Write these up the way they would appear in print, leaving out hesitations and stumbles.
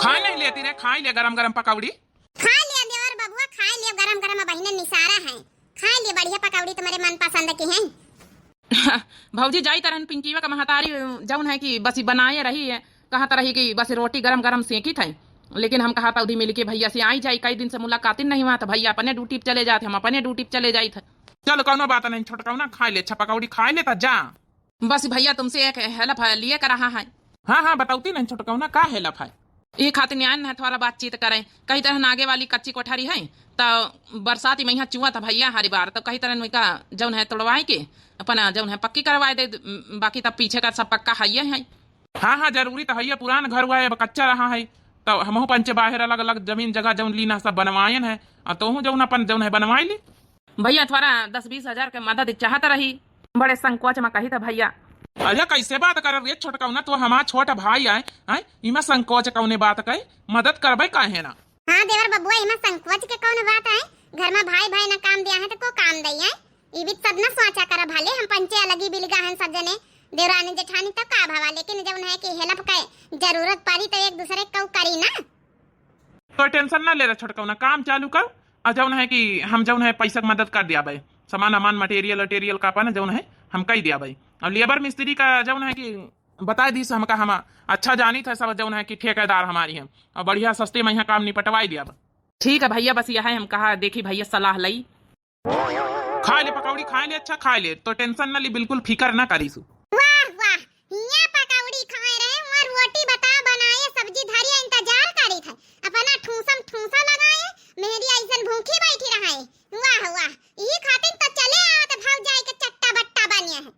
खा नहीं लेती रे, खा ले गरम गरम पकौड़ी। खा लिया देवर बबुआ, खा लिया गरम गरम बहिने निसारा है। खा लिया बढ़िया पकौड़ी तुम्हारे मन पसंद की है। भौजी जाई तरहन पिंकीवा का महतारी जौन है कि बस बनाए रही है, कहा तरह की बस रोटी गरम गरम सेकी थे। लेकिन हम कहा था उधी मिल के भैया से आई जाई, कई दिन से मुलाकात ही नहीं हुआ था। भैया अपने ड्यूटी पे चले जाते, हम अपने ड्यूटी पे चले जाए थे। चलो कौनो बात नहीं, छोटका ना खा ले, अच्छा पकौड़ी खा ले ता जा। बस भैया तुमसे एक हेल्प लिए कर रहा है। हाँ हाँ बताऊती नहीं छोटका ना, का हेल्प है? ये खातिर न्यान है थोड़ा बातचीत करें। कई तरह आगे वाली कच्ची कोठारी है तो बरसाती में यहाँ चुआ था भैया हरी बार, तो कई तरह का जौन है तोड़वाए के अपना जौन है पक्की करवाए दे। बाकी तब पीछे का सब पक्का है। हाँ हाँ जरूरी तो है, पुराना घर हुआ है, अब कच्चा रहा है तो हम पंचे बाहर अलग अलग जमीन जगह जौन लीना सब बनवायन है, और तो जौन अपन जौन है बनवाई ली। भैया थोड़ा 10-20 हजार के मदद चाहता रही, बड़े संकोच में कही था भैया। अरे कैसे बात कर रही है छोटका ना, तो हमारा छोटा भाई है इमा संकोच कौने बात कही, मदद करबे काहे ना। हाँ देवर बबुआ, इमा संकोच के कौन बात है? घर में भाई भाई ना काम दिया है तो को काम दई है। ई भी सब ना सोचा कर भाले, हम पंचे अलग ही बिलगा हैं सब जने देवरानी जेठानी तो का भावा, लेकिन जब है कि हेल्प का जरूरत पड़ी तो एक दूसरे को करी ना। तो टेंशन ना ले रहा छोटका ना, काम चालू कर। और जौन है कि हम जौन है पैसा की मदद कर दिया भाई, सामान अमान मटेरियल का अपन जौन है हम कही दिया भाई। और लेबर मिस्त्री का जौन है कि बता दी हमका, हम अच्छा जानी था सब जौन है कि ठेकेदार हमारी है, और बढ़िया सस्ते में यहाँ काम निपटवाई दिया। ठीक है भैया, बस यह है हम कहा देखी भैया सलाह लई। खा ले पकौड़ी, खा ले, अच्छा खा ले, तो टेंशन ना ली, बिल्कुल फिकर ना करीसु। वाह वाह, यहाँ पकौड़ी खाए रहे और रोटी बता बनाए, सब्जी धरिया इंतजार करी थे, अपना ठूसम ठूसा लगाए, मेरी ऐसन भूखी बैठी रहे। वाह वाह, ये खातिर तो चले आवत भाव जाए के चट्टा बट्टा बनिया है।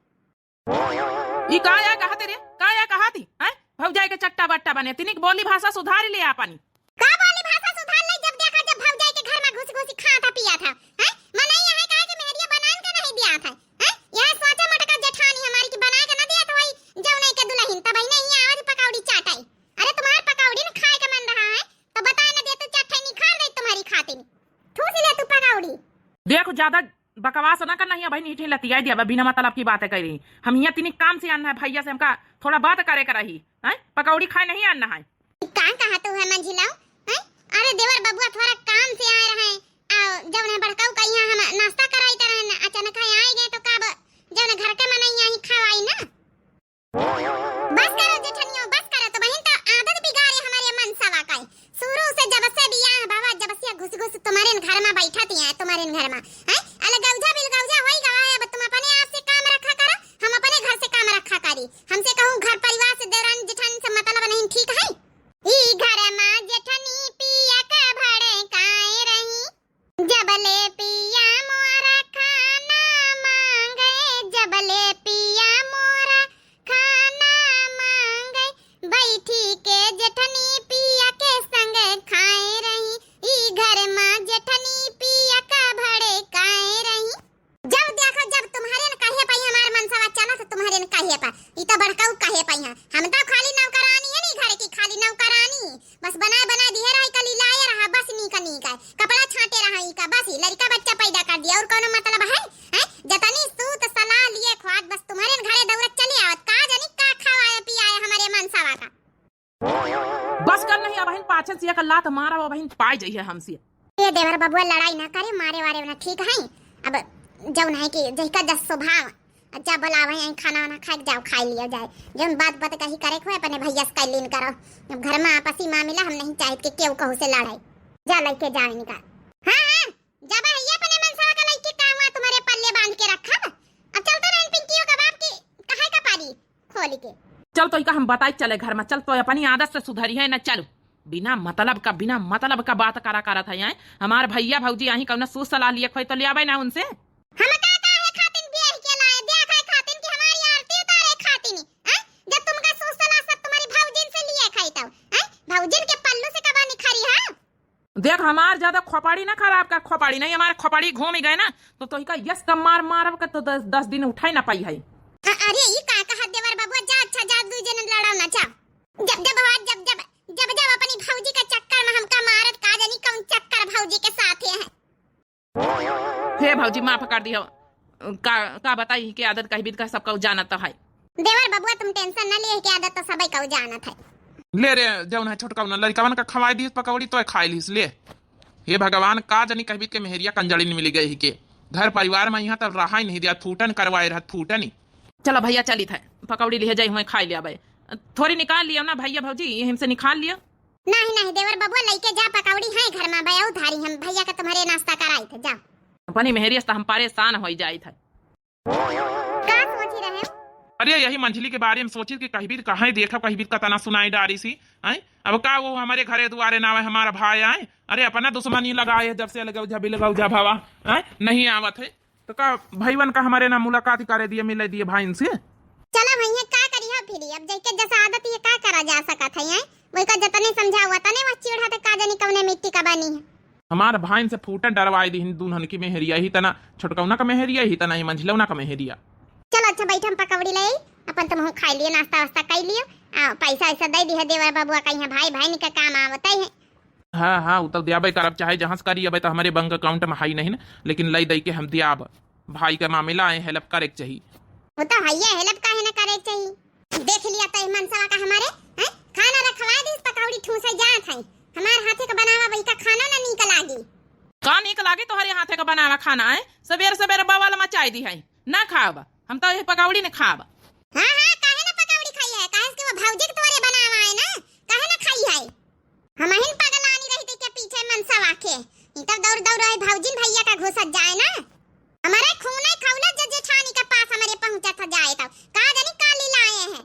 ई काया कहते रे, काया कहती हैं भौजाई के चट्टा बट्टा बने, तिनिक बोली भाषा सुधार ले आपनी। का बोली भाषा सुधार ले, जब देखा जब भौजाई के घर में घुस घुस खाता पिया था हैं। मने यहाँ कहे कि मेरिया बनान के नहीं दिया था हैं, यह सोचे मटका जेठानी हमारी की बना के ना दिया तो वही जौने के दुल्हन तब ही नहीं आवाज पकौड़ी चाटाई। अरे तुम्हार पकौड़ी न खाए के मन रहा है तो बताए ना दे, तो चट्टे निकाल दे तुम्हारी खातिर, ठूस ले तू पकौड़ी। देखो ज्यादा बकवास ना करना है भाई, नीचे लतिया दिया बिना मतलब की बातें कर रही। हम यहाँ तिनिक काम से आना है, भैया से हमका थोड़ा बात करे कर रही है, पकौड़ी खाए नहीं आना है। कहाँ तू है मंझिलाओ हैं? अरे देवर बबुआ थोड़ा काम से आए रहे, जब ने बड़काऊ का यहाँ हम नाश्ता कराई तरह न अचानक आए गए तो कब जब ने घर के मन यहाँ खवाई ना। बस करो जेठनियो बस करो, तो बहन तो आदत बिगाड़े हमारे मन सवा का शुरू से जब से बियाह बाबा जब से घुस घुस तुम्हारे घर में बैठती है, तुम्हारे घर में हैं अलग गौजा बिल गौजा होई गवाए। अब तुम अपने आप से काम रखा करो, हम अपने घर से काम रखा करी। हमसे कहूं घर परिवार से देवरानी जेठानी से मतलब नहीं, ठीक है? ई घर में जेठनी पिया का भड़े काए रही, जबले पिया मोरा खाना मांगे, जबले पिया मोरा खाना मांगे, बैठी के जेठनी पिया के संग खाए रही, ई घर में जेठनी पिया का भड़े काए रही। जब देखो जब तुम्हारे न कहे पाई हमार मनसवा चला तो तुम्हारे न कहे पा, ई तो बड़काऊ कहे पाई हां। हम तो खाली नौकरानी है नी, घर की खाली नौकरानी, बस बना दिया रहा कली लाए रहा, बस नी का कपड़ा छाटे रहा ई का, बस लड़का बच्चा पैदा कर दिया, और कोनो मतलब है हैं? जतनी सूत सलाह लिए ख्वात बस तुम्हारे घरे दौड़त चली आवत, का जानी का खवाए पियाए हमारे मनसवा का। बस कर नहीं बहन, पाछन से एक लात मारा वो बहन पाई जाइए हमसे। ये देवर बबुआ लड़ाई ना करे, मारे वारे ना, ठीक है? अब जौन है कि जैका जस स्वभाव अच्छा बुलावे हैं, खाना वाना खा जाओ, खा लियो जाए, जौन बात बात कही करे को अपने भैया से कैलीन करो। अब घर में आपसी मामला हम नहीं चाहते कि केहू कहू से लड़ाई, जा लेके जाए इनका। हां हां जब है अपने मनसा का लेके काम हुआ तुम्हारे पल्ले बांध के रखा। अब चलता रहन पिंकियो का बाप की कहे का पारी खोली के चल तो इका हम बताई चले घर में, चल तो अपनी आदत से सुधरी है ना। चलो बिना मतलब का बात करा था यहाँ हमारे भैया भौजी यहीं कौन सूस सलाह लिए खोई तो ले आवे ना उनसे। हम का है खातिन बियाह के लाए देखा खातिन की हमारी आरती उतारे खातिन हैं, जब तुमका सूस सलाह सब तुम्हारी भौजिन से लिए खाई तो हैं, भौजिन के पल्लू से कबा निखरी है। देख हमार ज्यादा खोपड़ी ना खराब का, खोपड़ी नहीं हमारे खोपड़ी घूम गए ना तो इका यस का मारब का तो 10 दिन उठाई ना पाई है। अरे ये का कहा देवर बाबू, जा अच्छा जा दू जन लड़ाओ ना, जा जब अपनी भौजी का चक्कर में हमका मारत, का जानी कौन चक्कर भौजी के साथ है। हे भौजी माफ कर दियो, का बताई के आदत का बीत का सबका जानत है। देवर बबुआ तुम टेंशन न लिए, के आदत तो सबई का जानत है। ले रे जौन है छोटका ना लड़कावन का खवाई दी पकौड़ी तो खाई लीस ले। हे भगवान का जनी कहबीत के मेहरिया कंजड़ी नहीं मिली गई ही के घर परिवार में यहाँ तब रहा ही नहीं दिया फूटन करवाए रहा फूटन ही। चलो भैया चली था पकौड़ी लिए जाई हुए खाई लिया भाई थोड़ी निकाल लिया ना भैया भौजी हमसे निकाल लिया। नहीं नहीं देवर बबुआ लेके जा पकौड़ी है घर में भैया उधारी हम भैया का तुम्हारे नाश्ता कराई थे जाओ। अपनी मेहरिया से हम परेशान हो जाई था। का सोच रहे हो? अरे यही मंझली के बारे में सोची कि कहबीर कहाँ देखा कहबीर का तना सुनाई डारी सी आई। अब का वो हमारे घरे दुआरे ना हमारा भाई आए अरे अपना दुश्मनी लगाए जब से लगाओ जब लगाओ जा भावा नहीं आवत है तो का भाईवन का हमारे ना मुलाकात करे दिए मिले दिए भाई से। चलो भैया का करिया फिर अब जैके जैसा आदत ये का करा जा सकत है वही का जतने समझावा तने वो चिढ़ा त का जानी कवने मिट्टी का बनी है। हमार भाई से फूटन डरवाई दी दुल्हन की मेहरिया ही तना छोटकौना का मेहरिया ही तना मंझलौना का मेहरिया। चलो अच्छा बैठ हम पकौड़ी ले अपन तुम खाई लियो नाश्ता वास्ता कर लियो पैसा ऐसा दे दी है देवर बबुआ का यहाँ भाई भाई का काम आवत है। हाँ हाँ उतर दियाबे करब चाहे जहाँ से करी अब तो हमारे बैंक अकाउंट में हाई नहीं ना लेकिन लई दई के हम दियाब भाई का मामला है हेल्प करे चाहिए। वो तो भैया हेल्प का है ना करे चाहिए। देख लिया तो मनसवा का हमारे खाना रखवा दी पकौड़ी ठूसे जात है हमारे हाथे का बनावा वही का खाना ना निकल आगी का निकल आगे तुम्हारे हाथे का बनावा खाना है सवेरे सवेरे बवाल मचाई दी है ना खाब हम तो ये पकौड़ी ने खाब। हाँ हाँ काहे ना पकौड़ी खाई है काहे कि वो भौजी के तोरे बनावा है ना काहे ना खाई है हम हिन पगलानी रही थी के पीछे मनसवा के तब दौड़ दौड़ रहे भौजी भैया का घुसत जाए ना हमारे खूने खौला जेठानी के पास हमारे पहुंचा था जाए तब का जानी काली लाए हैं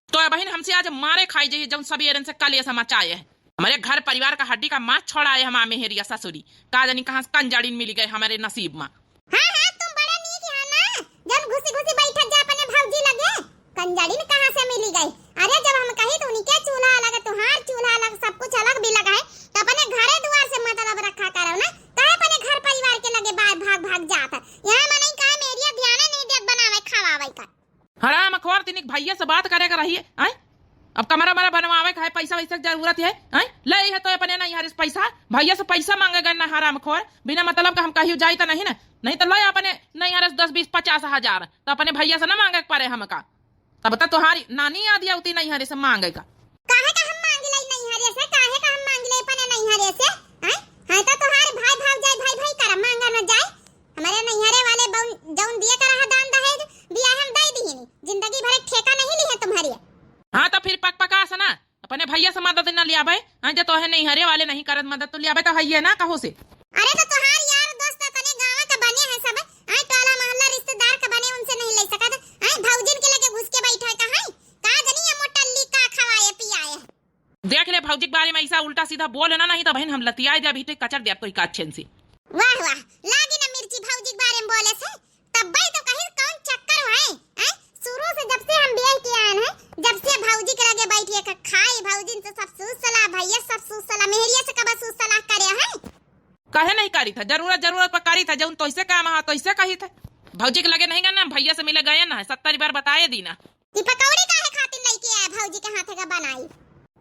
तो बहन हमसे आज मारे खाई जाइए जब सवेरे से कल ये समाचार है हमारे घर परिवार का हड्डी का मांस छोड़ाए हम मेहरिया ससुरी का जानी कहाँ से कंजड़ी मिल गए हमारे नसीब में। हाँ हाँ तुम बड़ा नीक है ना जब घुसी घुसी बैठा जा अपने भौजी लगे कंजड़ी कहाँ से मिली गई। अरे जब हम कही तो उनके चूल्हा अलग तुम्हार चूल्हा अलग सब कुछ अलग भी लगा है तो अपने घरे द्वार से मतलब रखा करो ना कहे अपने घर परिवार के लगे बात भाग भाग जाता यहाँ मने कहा मेरिया ध्यान नहीं देत बनावे खवावे का। हराम खोर तिनिक भैया से बात करेगा रहिए आई अब कमरा मरा बनवावे का है पैसा वैसा की जरूरत है आई ले है तो अपने नहीं हरिस पैसा भैया से पैसा मांगेगा ना हराम खोर बिना मतलब का हम कहीं जाई तो नहीं ना नहीं तो ले अपने नहीं हरिस 10-20-50 हजार तो अपने भैया से ना मांगे पारे हमका तब तक तुम्हारी नानी आदि उती नहीं हरिस मांगेगा। काहे का हम मांग ले नहीं हरे से काहे का हम मांग ले अपने नहीं हरे से हैं हां तो तुम्हारे भाई भाग जाए भाई भाई कर मांगा न जाए हमारे नहीं हरे वाले जौन दिए कर रहा दान दहेज बिया हम दे दी जिंदगी भर ठेका नहीं ली है तुम्हारी। हाँ तो फिर पक पका से ना अपने भैया से मदद न लिया भाई हाँ जो तो है नहीं हरे वाले नहीं करत मदद तो लिया भाई तो है ना कहो से। अरे तो तुम्हार यार दोस्त तने गांव का बने हैं सब आई टोला मोहल्ला रिश्तेदार का बने उनसे नहीं ले सकत आई भौजिन के लगे घुस के बैठा है कहां का जनी ये मोटल्ली का खवाए पियाए। देख ले भौजी के बारे में ऐसा उल्टा सीधा बोल ना नहीं तो बहन हम लतियाए जा भी कचर दिया कोई काछन से। वाह वाह लागी ना मिर्ची भौजी के बारे में बोले से तब भाई तो कहीं कौन चक्कर है हैं शुरू से जब से हम ब्याह किया है जब से भौजी के लगे बैठिए का खाई भौजी से सब सूस सलाह भैया सब सूस सलाह मेहरिया से कब सूस सलाह करे है कहे नहीं करी था जरूरत पर करी था जब तो ऐसे काम हा तो ऐसे कही था भौजी के लगे नहीं ना भैया से मिले गए ना 70 बार बताए दी ना ये पकौड़ी काहे खातिर लेके आया भौजी के हाथ का बनाई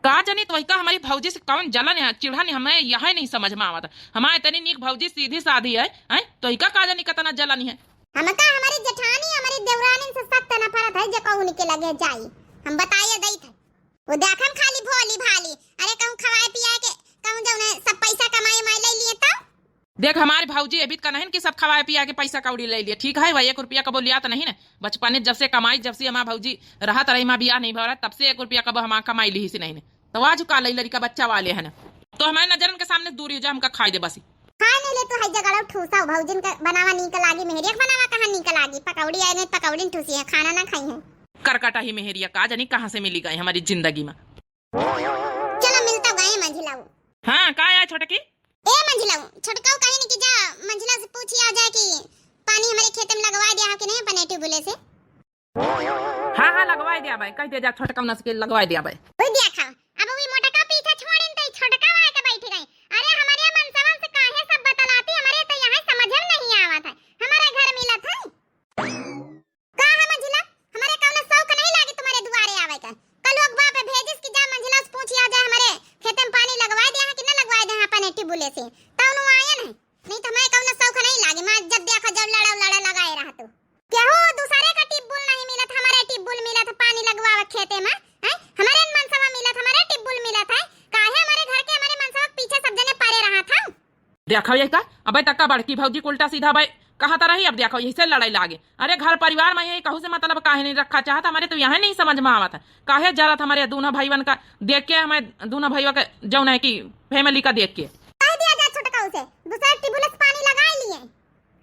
का जानी तो वही हमारी भौजी से कौन जलन है चिढ़न हमें यह नहीं समझ में आवता हमारे इतनी नीक भौजी सीधी साधी है तो इका का जानी कितना जलन है हमका हमारी जेठानी हमारी देवरानी से सख्त नफरत है जो कौन के लगे जाई हम बताइए दई थे वो देखम खाली भोली भाली अरे कहूं खवाए पियाए के कहूं जौन सब पैसा कमाए माई ले लिए तो देख हमारे भौजी अभी का नहीं कि सब खवाए पिया के पैसा कौड़ी ले लिए ठीक है भाई 1 रुपया कबो लिया तो नहीं ना बचपन जब से कमाई जब से हमारा भौजी रहा रही माँ बिया नहीं भरा तब से 1 रुपया कबो हम कमाई ली से नहीं तो आज का लड़का बच्चा वाले है ना तो हमारे नजरन के सामने दूरी हो जाए हमका खाई दे बसी खाए नहीं ले तो है जगह ठूसा भौजिन का बनावा निकल आगी मेहरिया बनावा कहां निकल आगी पकौड़ी आए नहीं पकौड़ी ठूसी है खाना ना खाई है करकटा ही मेहरिया का जानी कहाँ से मिली गई हमारी जिंदगी में। चलो मिलता गए मंझिलाऊ हाँ का आया छोटे की ए मंझिलाऊ छोटकाऊ कहीं नहीं कि जा मंझिला से पूछी आ जाए कि पानी हमारे खेत में लगवा दिया हो कि नहीं अपने ट्यूबवेल से। हाँ हाँ लगवा दिया भाई कह दे जा छोटका नस के लगवा दिया भाई ओए दिया खा अब वो मोटा का पीछे छोड़न तो छोटका आए के बैठ गए अरे हमारे मनसवन से काहे सब बतलाती हमारे तो यहाँ समझ में नहीं आवत है हमारा घर मिला था का है मंझिला हमारे कौन शौक नहीं लागे तुम्हारे दुआरे आवे का कल लोग बाप भेजिस कि जा मंझिला से पूछी आ जाए हमारे खेत में पानी लगवा दिया है कि ना लगवा दे अपने ट्यूबवेल से तौनु आया नहीं तो हमें कौन शौक नहीं लागे मैं जब देखा जब लड़ा लगाए रहा तो क्या हो दूसरे का टिब्बुल नहीं मिला था हमारे टिब्बुल मिला था पानी लगवावा खेते में हमारे मनसवा मिला था हमारे टिब्बुल देखो ये का अबे तक्का बड़की भौजी को उल्टा सीधा भाई कहा था रही, अब देखो यही से लड़ाई लागे। अरे घर परिवार में यही कहू से मतलब काहे नहीं रखा चाहता, हमारे तो यहाँ नहीं समझ में आवत है काहे जा रहा था हमारे दोनों भाईवन का देख के, हमें दोनों भाइयों का जौन है कि फैमिली का देख के कह दिया जा छोटका उसे दूसरा टिबुलस पानी लगा लिए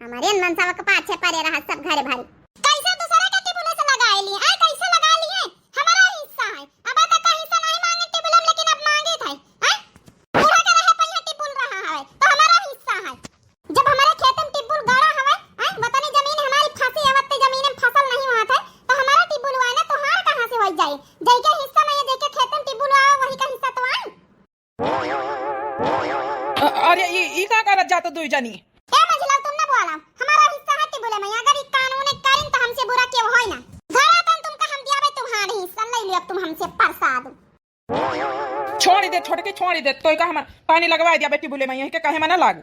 हमारे मनसावा के पाछे पड़े रहा सब घरे भारी। कैसे दूसरे का टिबुलस लगा लिए ऐ कैसे लगा लिए, हमारा हिस्सा है अब तक का हिस्सा नहीं मांगे टिबुलम, लेकिन अब मांगे थे हैं पूरा के रहे पहिया टिबुल रहा है तो हमारा हिस्सा है। जब हमारे खेत में टिबुल गाड़ा हवे हैं वतनी जमीन हमारी फांसी आवत जमीन में फसल नहीं हुआ था तो हमारा टिबुल हुआ ना तो हार कहां से हो जाए, जई के हिस्सा में जई के खेत में टिबुल हुआ वही का हिस्सा तो आई। अरे ये का करत जात दुई जनी ए मंझला तुम ना बोला हमारा हिस्सा है टिबुल में, अगर ई कानून करें तो हमसे बुरा क्यों होई ना, घरा तन तुमका हम दियावे तुम्हारे हिस्सा ले लियो तुम हमसे प्रसाद। छोड़ दे छोड़ के छोड़ दे तो का हम पानी लगवा दिया बेटी बुले में यही के कहे मना लाग।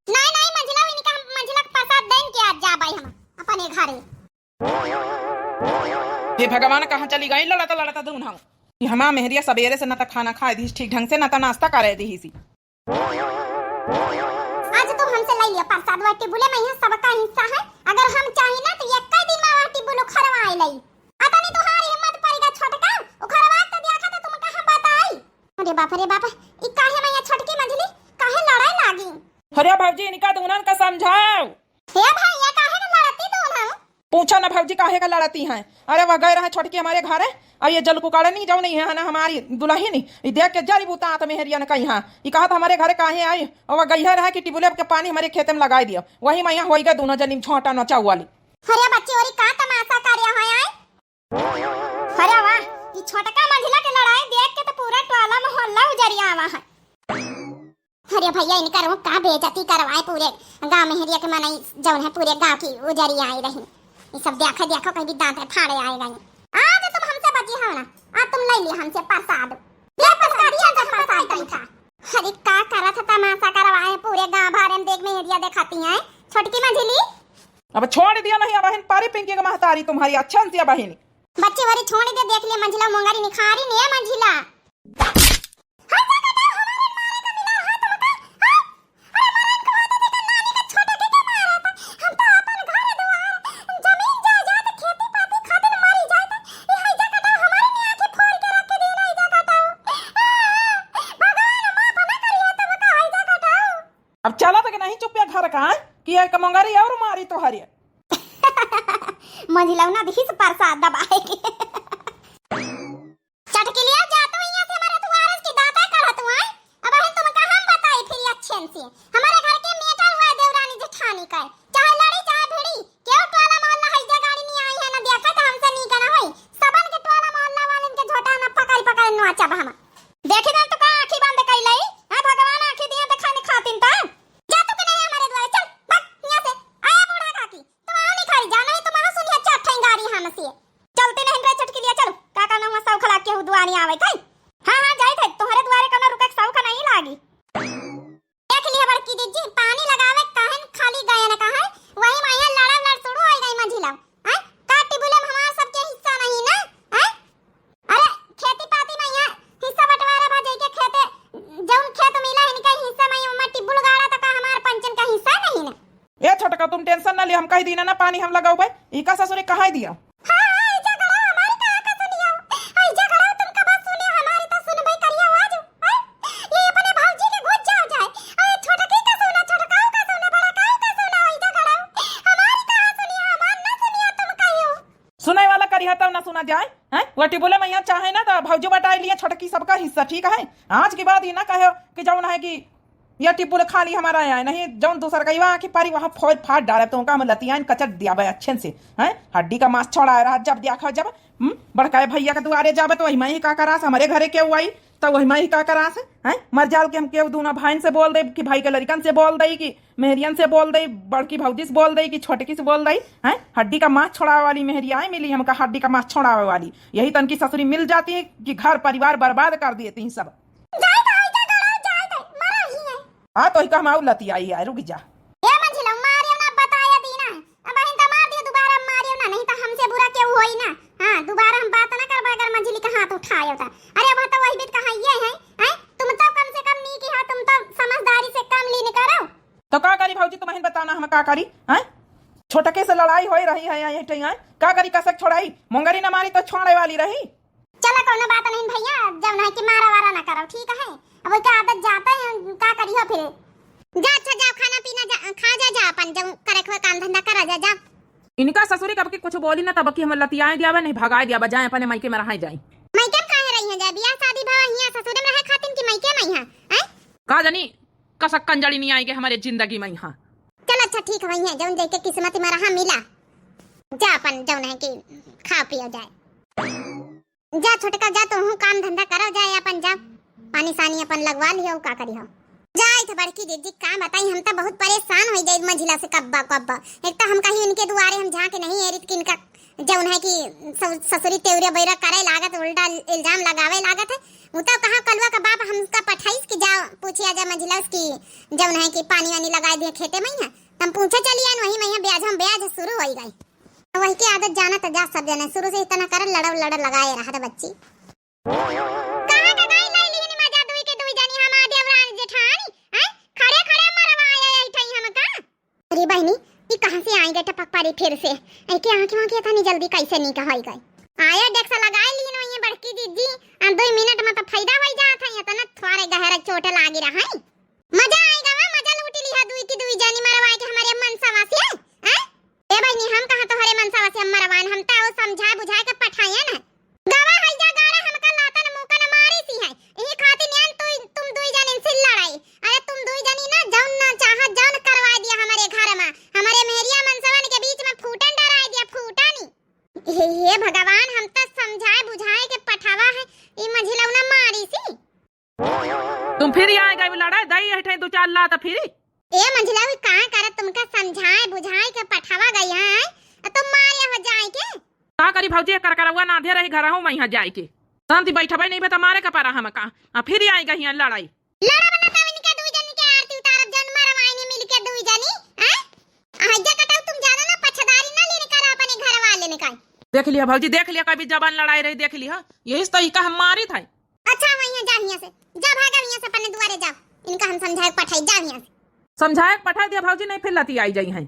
नहीं नहीं मंझला इनका मंझला का प्रसाद देन के आज जा भाई हम अपने घरे। ये भगवान कहाँ चली गई लड़ता दूना कि हमारा मेहरिया सवेरे से न तो खाना खाए दी ठीक ढंग से न तो नाश्ता करे दी सी। आज तुम हमसे ले लिया प्रसाद वाटी बुले में यहाँ सबका हिस्सा है, अगर हम चाहे ना तो एक दिन में वाटी बुलो खरवाए लई आता नहीं तुम्हारी हिम्मत पड़ेगा छोटका ओ खरवा तो देखा तो तुम कहां बताई। अरे बाप ई काहे में ये छोटकी मंझली काहे लड़ाई लागी। अरे भौजी इनका दूनन का समझाओ। हे भाई ये काहे में लड़ती दोनों पूछो ना भौजी काहे का लड़ती हैं। अरे वह गए रहे छोटकी हमारे घर है और ये जल कुकाड़े नहीं जाओ नहीं है ना हमारी दुल्ही नहीं देख के जरी बूता तो मेहरिया ने कही हाँ ये कहा था हमारे घर काहे आई और वह गई रहा कि टिबुले के पानी हमारे खेत में लगा दिया वही मैं यहाँ हो गए दोनों जनी छोटा नचा वाली। अरे बच्चे और का तमाशा कर रहा है आए। अरे वाह ये छोटका मंझला के लड़ाई देख के तो पूरा टोला मोहल्ला उजरिया आवा है। अरे भैया इनका वो का बेइज्जती करवाए पूरे गांव मेहरिया के मनाई जौन है पूरे गांव की उजरिया आई रही, ये सब देखो कहीं भी दांत फाड़े आए गए। आज तुम हमसे बची हो ना, आज तुम ले लिया हमसे प्रसाद ले प्रसाद था। अरे का करा था तमाशा करवाए पूरे गांव भर में देख मेहरिया दिखाती हैं छोटकी मंझली। अब छोड़ दिया नहीं बहन पारी पिंकी का महतारी तुम्हारी अच्छा से बहन बच्चे वाली छोड़ दे देख ले मंझला मोंगारी निखारी ने मंझला अब चला तो कि नहीं चुप घर का कि एक मंगारी और मारी तो हरी मंझला ना दिस प्रसाद दबाए के चटके लिया जा तो यहां से हमारे दुआरस की दाता करा तू आए। अब हम तुम का हम बताई फिर अच्छे से हमारे घर के मेटर हुआ देवरानी जेठानी का चाहे लड़ी चाहे भिड़ी क्यों टोला मोहल्ला हईजा गाड़ी नहीं आई है ना देखा तो हमसे नहीं कना होई सबन के टोला मोहल्ला वाले के झोटा ना पकड़ नो अच्छा हम देखे ना तो का आंखी बंद कई लई हां भगवान आंखी दिए तो खाने खातिन ता जा तो के नहीं हमारे द्वार चल भाग यहां से आया बूढ़ा काकी तुम आओ नहीं खाई जाना ही तुम्हारा सुनिया चाठई गाड़ी हम से चलते नहीं रे चटकी लिया चलो काका ना सब खड़ा के दुआरी आवे थे। हां जाई थे तुम्हारे द्वारे कना रुके सब का नहीं लागी देख लिया बड़की दीदी पानी लगावे कहन खाली गए ना कहा वही माया लड़ शुरू हो गई मंझिला हैं काटी बुले हमारा सबके हिस्सा नहीं ना हैं। अरे खेती पाती में यहाँ हिस्सा बंटवारा भाजे के खेते जौन खेत मिला इनका हिस्सा में मट्टी बुल गाड़ा तो का हमार पंचन का हिस्सा नहीं ना। ए छोटका तुम टेंशन ना ले हम कह दी ना पानी हम लगाओ भाई ई का ससुरे कहा दिया सुनाई वाला करी तब ना सुना जाए हैं वटी बोले मैं यहाँ चाहे ना तो भौजी बटाई लिए छोटकी सबका हिस्सा ठीक है। आज के बाद ये ना कहो कि जौन है कि यह टिपुल खाली हमारा है नहीं जौन दूसरा कई वहाँ की पारी वहाँ फौज फाट डाले तो उनका लतियान कचट दिया भाई अच्छे से हैं हड्डी का मांस छोड़ा रहा जब देखा जब बड़काए भैया के दुआरे जाबे तो वही मैं ही का करास हमारे घरे के हुआ तो वही मैं ही का करास हैं मर जाल के हम के दूना भाई से बोल दे कि भाई के लड़कन से बोल दे कि मेहरियन से बोल दे बड़की भौजी से बोल दे कि छोटकी से बोल दे हैं हड्डी का मांस छोड़ावे वाली मेहरिया मिली हमका हड्डी का मांस छोड़ावे वाली यही तन की ससुरी मिल जाती है कि घर परिवार बर्बाद कर दिए तीन सब हाँ तो ही का हम लती आई है रुक जा दोबारा हम बात ना करबा अगर मंझली का हाथ उठाए होता। अरे वह तो वही बीत कहा ये है हैं तुम तो कम से कम नहीं की तुम तो समझदारी से काम लेने करो बहन बताओ ना हम का करी हैं? छोटके से लड़ाई हो रही है ये ठई हैं? का करी कसक छोड़ाई मोंगरी न मारी तो छोड़े वाली रही। चलो कोनो बात नहीं भैया, जब ना कि मारा वारा ना करो, ठीक है? अब क्या आदत जाता है, का करियो फिर। जा अच्छा जाओ, खाना पीना खा जा अपन, जब करे हुए काम धंधा करा जा। इनका ससुरी कब की कुछ बोली ना तब की हम लतियाए दिया नहीं भगाए दिया जाए अपने मायके में रहाई जाए। मायके में काहे रही है? जा बियाह शादी भाव हिया ससुर में रहे खातिन की मायके में हिया हैं? का जानी कसक कंजड़ी नहीं आएगी हमारे जिंदगी में यहाँ। चल अच्छा ठीक है, वही है जौन देख के किस्मत में रहा मिला। जा अपन जौन है कि खा पियो जाए। जा छोटका जा, तो हूँ काम धंधा करो जाए अपन, जा पानी सानी अपन लगवा लियो, का करी हो जाए। तो बड़की दीदी का बताई, हम तो बहुत परेशान हो जाए मंझिला से कब्बा कब्बा। एक तो हम कहीं इनके दुआरे हम झांके नहीं एरित कि इनका जौन है कि ससुरी तेवरे बैरा करे लागत, उल्टा इल्जाम लगावे लागत है। वो तो कहा कलवा का बाप हम उसका पठाइस कि जाओ पूछिया जा मंझिला उसकी जौन है कि पानी वानी लगा दिए खेते में है। हम पूछे चलिए वही में ब्याज हम ब्याज शुरू हो गई। वही की आदत जाना तो जा सब जाने, शुरू से इतना कर लड़ लगाए रहा था बच्ची। कहां का गाय लाई ली मजा दुई के दुई जानी हम देवरानी जेठानी हैं? खड़े खड़े मरवाए आई ठई हम का। अरे बहनी ये कहां से आई गए टपक पारी फिर से? ऐ के आंखें आंखें था नहीं जल्दी कैसे नहीं कहई गई। आया डेक्स लगाए ली न ये बड़की दीदी, 2 मिनट में तो फायदा हो जात है, इतना थोड़े गहरा चोट लागी रहा है। मजा आएगा वा, मजा लूटी लिहा दुई की दुई जानी मरवाए के हमारे मनसावा से हैं? ए बहनी हम कहां तो हरे मनसावा से हम मरवान, हम तो समझा बुझा के पठाया ना। गवा है जा गारा हमका लाता न मुका न मारी सी है। यही खातिर न्यान तुम दुई जानी से लड़ाई। अरे तुम दुई जानी ना जौन ना चाहत जौन करवा दिया हमारे घर में, हमारे मेहरिया मनसवन के बीच में फूटन डराई दिया, फूटानी। हे भगवान, हम तो समझाए बुझाए के पठावा है, ई मंझिला ना मारी सी। तुम फिर आए गए लड़ाई दई हटे 2-4 ला तो फिर ए मंझिला भी कहां कर तुमका समझाए बुझाए के पठावा गई है, तुम मारे हो जाए के का करी भौजी कर करवा ना दे रही घर हूं मैं यहाँ जाए के शांति बैठबे नहीं बता मारे का पारा हम का फिर आई गई लड़ाई। लड़ा बना का इनके दुई जनी के आरती उतारब जन मरवाइने मिल के दुई जनी हैं? हज्जा कटाऊ तुम जानो ना पछदारी ना लेने कर अपने घर वाले ने काई। देख लिया भौजी, देख लिया कभी जबान लड़ाई रही देख लिया, यही तो का हम मारी था। अच्छा वहीं जा हिया से, जा भागा हिया से अपने दुआरे जाओ, इनका हम समझाए पठाई जा हिया से। समझाए पठा दिया भौजी, नहीं फिर लती आई जाई है।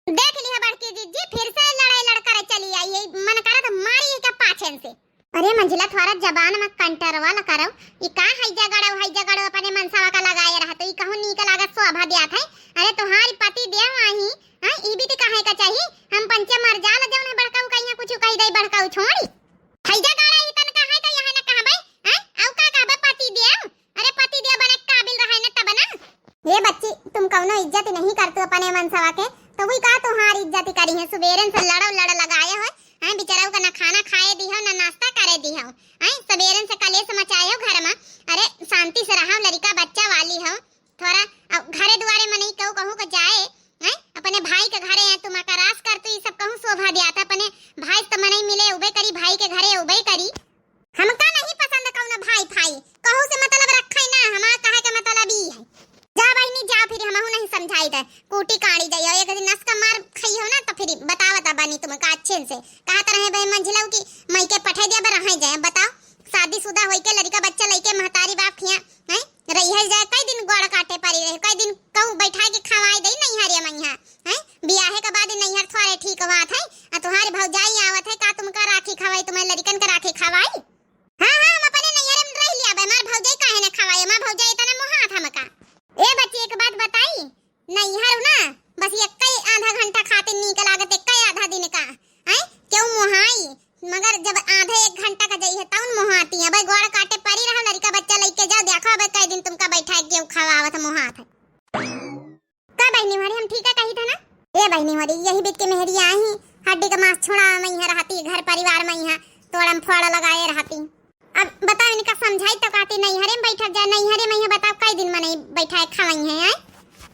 देख लिया बड़की दीदी फिर से लड़ाई लड़कर चली आई है, मन करा तो मारी है क्या पाछन से। अरे मंझिला थोड़ा जबान में कंटरवा ल करो, ई का है जगड़ो अपने मनसावा का लगाए रहा तो ई कहूं नी का लागत शोभा दिया था। अरे तुम्हारी पति देव आही हां, ई भी तो कहे का चाहिए, हम पंचे मर जाला जौन है बड़काऊ कहिया कुछ कहि दई बड़काऊ छोड़ी है जगड़ा ई तन का है तो यहां न कहबे हैं? औ का कहबे पति देव? अरे पति देव बने काबिल रहे न तब ना। ये बच्ची तुम कौनो इज्जत नहीं करते अपने मनसावा के, तो वही का तुम्हारी इज्जत करी है। सुबेरन से लड़ लगाए हो हैं, बेचाराओं का ना खाना खाए दी हो ना नाश्ता करे दी हो हैं, सबेरन से कलेश मचाए हो घर में। अरे शांति से रहो, लड़का बच्चा वाली हो, थोड़ा घरे दुआरे में नहीं कहूं को जाए हैं, अपने भाई के घरे हैं तुम करास कर तो ये सब कहूं शोभा दिया था। अपने भाई तो मने मिले उबे करी, भाई के घरे उबे करी। हमका नहीं पसंद कौन भाई भाई कहूं से मतलब रखे ना, हमारा कहे का मतलब ई है। जा बहनी जा, फिर हमहु नहीं समझाई था कोटी काड़ी जाइयो, एक दिन नस का मार खई हो ना तो फिर बतावता बनी तुमका अच्छे से कहा तरह बहन मंझिला की मई के पठे दिया बर रह जाए। बताओ शादीशुदा होई के लड़का बच्चा लइके महतारी बाप खिया हैं रही है जाए, कई दिन गोड़ काटे पड़ी रहे, कई दिन कहूं बैठा के खवाई दई नहीं हरिया मैया हैं, बियाहे के बाद नहीं हर थोड़े ठीक बात है। आ तुम्हारे भौजाई आवत है का तुमका राखी खवाई, तुम्हारे लड़कन का राखी खवाई? हां हम अपने नैहर में रह लिया बे, मार भौजाई काहे ने खवाई, मार भौजाई इतना मोहात हमका। ए बच्ची एक बात बताई, नैहर ना बस एक आधा घंटा खाते नीक लागत, एक आधा दिन का हैं क्यों मोहाई, मगर जब आधे 1 घंटा का जाई है तब मोहाती है भाई। गोड़ काटे परी रहा लड़का बच्चा लेके जाओ, देखो अब कई दिन तुमका बैठा के खवावत मोहात है का बहनी हमारी। हम ठीक है कही था ना ए बहनी हमारी, यही बीत के मेहरिया आई हड्डी का मांस छोड़ा मैं यहाँ रहती, घर परिवार में यहाँ तोड़म फोड़ा लगाए रहती। अब बताओ इनका समझाई तो कहती नहीं हरे में बैठा जा, नहीं हरे में बताओ कई दिन में नहीं बैठा खवाई है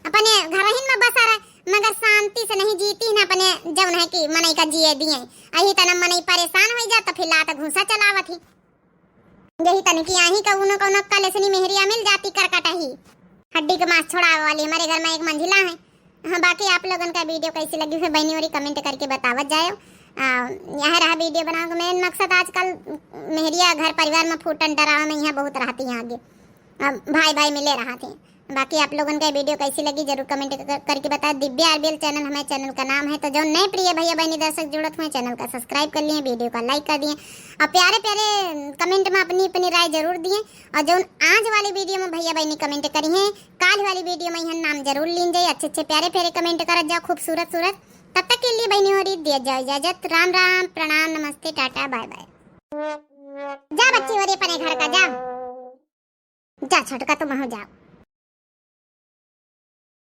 अपने घर ही में बसा रहे, मगर शांति से नहीं जीती ना अपने जौन है कि मनई का जिए दिए। अही तना मनई परेशान हो जाता फिर लात घुसा चलावत ही, यही तन की आही का उनो कोनो कलेसनी मेहरिया मिल जाती करकट ही हड्डी के मांस छोड़ावे वाली। हमारे घर में एक मंजिला है। हाँ बाकी आप लोगों का वीडियो कैसी लगी फिर बहनी और कमेंट करके बतावत जाए। यहाँ रहा वीडियो बनाने का मेन मकसद, आजकल मेहरिया घर परिवार में फूटन डरावा में यहाँ बहुत रहती है, आगे भाई भाई मिले रहते बाकी आप लोगों का वीडियो कैसी लगी जरूर कमेंट करके बताएं। दिव्या आरबीएल चैनल हमारे चैनल का नाम है। तो जो नए प्रिय भैया बहनी दर्शक जुड़त हुए चैनल का सब्सक्राइब कर लिए, वीडियो का लाइक कर दिए और प्यारे प्यारे कमेंट में अपनी अपनी राय जरूर दिए। और जो आज वाली वीडियो में भैया बहनी कमेंट करी है, काल वाली वीडियो में यहाँ नाम जरूर लीन जाए। अच्छे अच्छे प्यारे प्यारे कमेंट कर जाओ, खूबसूरत सूरत। तब तक के लिए बहनी हो रही दिया जाओ इजाजत। राम राम, प्रणाम, नमस्ते, टाटा, बाय बाय। जा बच्ची हो रही अपने घर का, जा जा छोटका तुम हो जाओ।